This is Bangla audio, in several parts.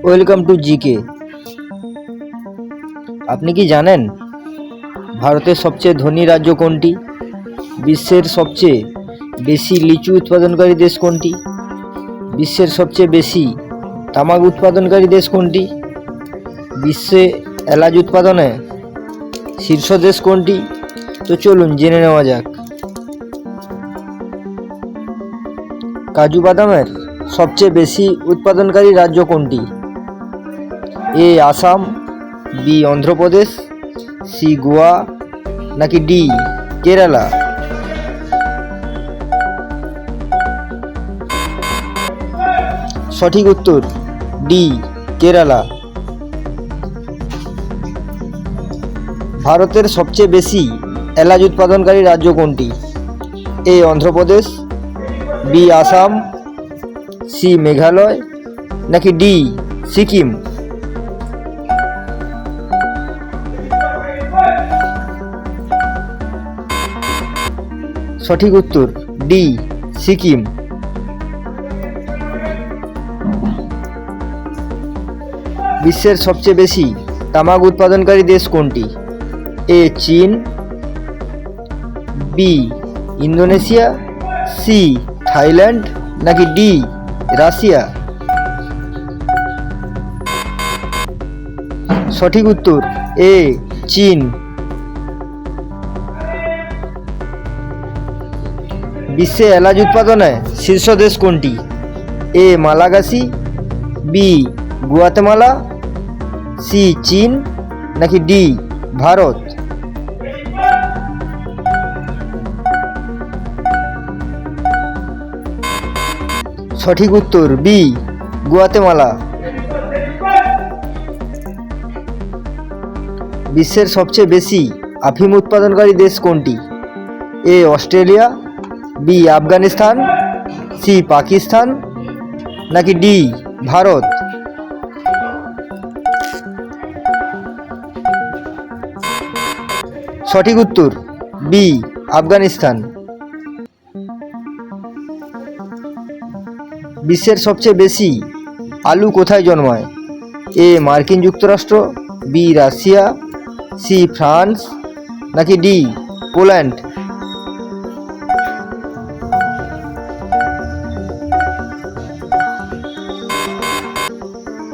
Welcome to GK. আপনি কি জানেন ভারতের সবচেয়ে ধনী রাজ্য কোনটি? বিশ্বের সবচেয়ে বেশি লিচু উৎপাদনকারী দেশ কোনটি? বিশ্বের সবচেয়ে বেশি তামাক উৎপাদনকারী দেশ কোনটি? বিশ্বে এলাচ উৎপাদনে শীর্ষ দেশ কোনটি? তো চলুন জেনে নেওয়া যাক। কাজু বাদামের সবচেয়ে বেশি উৎপাদনকারী রাজ্য কোনটি? এ আসাম, বি অন্ধ্রপ্রদেশ, সি গোয়া, নাকি ডি কেরালা? সঠিক উত্তর ডি কেরালা। ভারতের সবচেয়ে বেশি এলাচ উৎপাদনকারী রাজ্য কোনটি? এ অন্ধ্রপ্রদেশ, বি আসাম, সি মেঘালয়, নাকি ডি সিকিম? সঠিক উত্তর ডি সিকিম। বিশ্বের সবচেয়ে বেশি তামাক উৎপাদনকারী দেশ কোনটি? এ চীন, বি ইন্দোনেশিয়া, সি থাইল্যান্ড, নাকি ডি রাশিয়া? সঠিক উত্তর এ চীন। বিশ্বে এলাচ উৎপাদনে শীর্ষ দেশ কোনটি? এ মালাগাসি, বি গুয়াতেমালা, সি চীন, নাকি ডি ভারত? সঠিক উত্তর বি গুয়াতেমালা। বিশ্বের সবচেয়ে বেশি আফিম উৎপাদনকারী দেশ কোনটি? A Australia, B Afghanistan, C Pakistan, নাকি ডি ভারত? সঠিক উত্তর বি আফগানিস্তান। বিশ্বের সবচেয়ে বেশি আলু কোথায় জন্মায়? এ মার্কিন যুক্তরাষ্ট্র, বি রাশিয়া, সি ফ্রান্স, নাকি ডি পোল্যান্ড?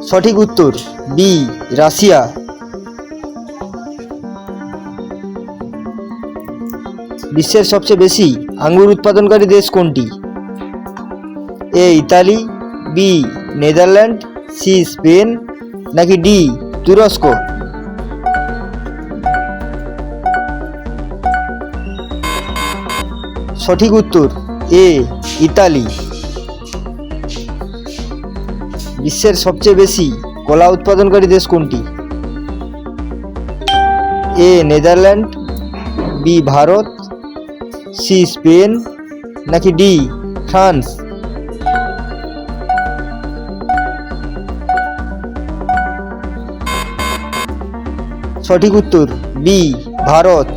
সঠিক উত্তর বি রাশিয়া। বিশ্বের সবচেয়ে বেশি আঙ্গুর উৎপাদনকারী দেশ কোনটি? A Italy, B Netherland, C Spain, নাকি ডি তুরস্ক? সঠিক উত্তর এ ইতালি। বিশ্বের সবচেয়ে বেশি কলা উৎপাদনকারী দেশ কোনটি? A Netherland, B Bharat, C Spain, নাকি ডি ফ্রান্স? সঠিক উত্তর বি ভারত।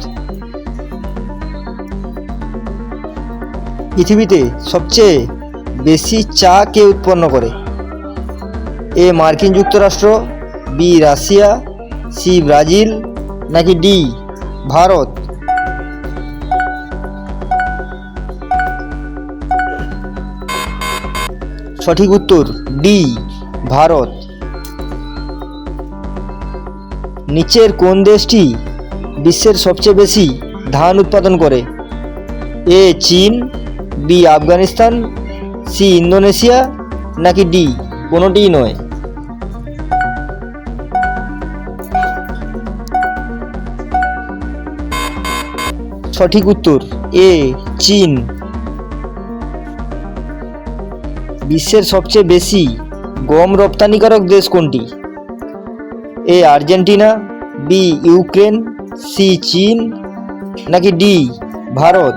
পৃথিবীতে সবচেয়ে বেশি চা কে উৎপন্ন করে? এ মার্কিন যুক্তরাষ্ট্র, বি রাশিয়া, সি ব্রাজিল, নাকি ডি ভারত? সঠিক উত্তর ডি ভারত। নিচের কোন দেশটি বিশ্বের সবচেয়ে বেশি ধান উৎপাদন করে? এ চীন, বি আফগানিস্তান, সি ইন্দোনেশিয়া, নাকি ডি কোনোটিই নয়? সঠিক উত্তর এ চীন। বিশ্বের সবচেয়ে বেশি গম রপ্তানিকারক দেশ কোনটি? এ আর্জেন্টিনা, বি ইউক্রেন, সি চীন, নাকি ডি ভারত?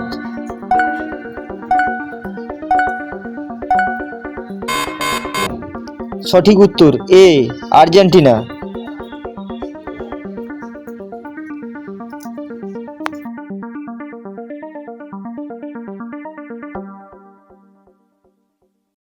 সঠিক উত্তর এ আর্জেন্টিনা।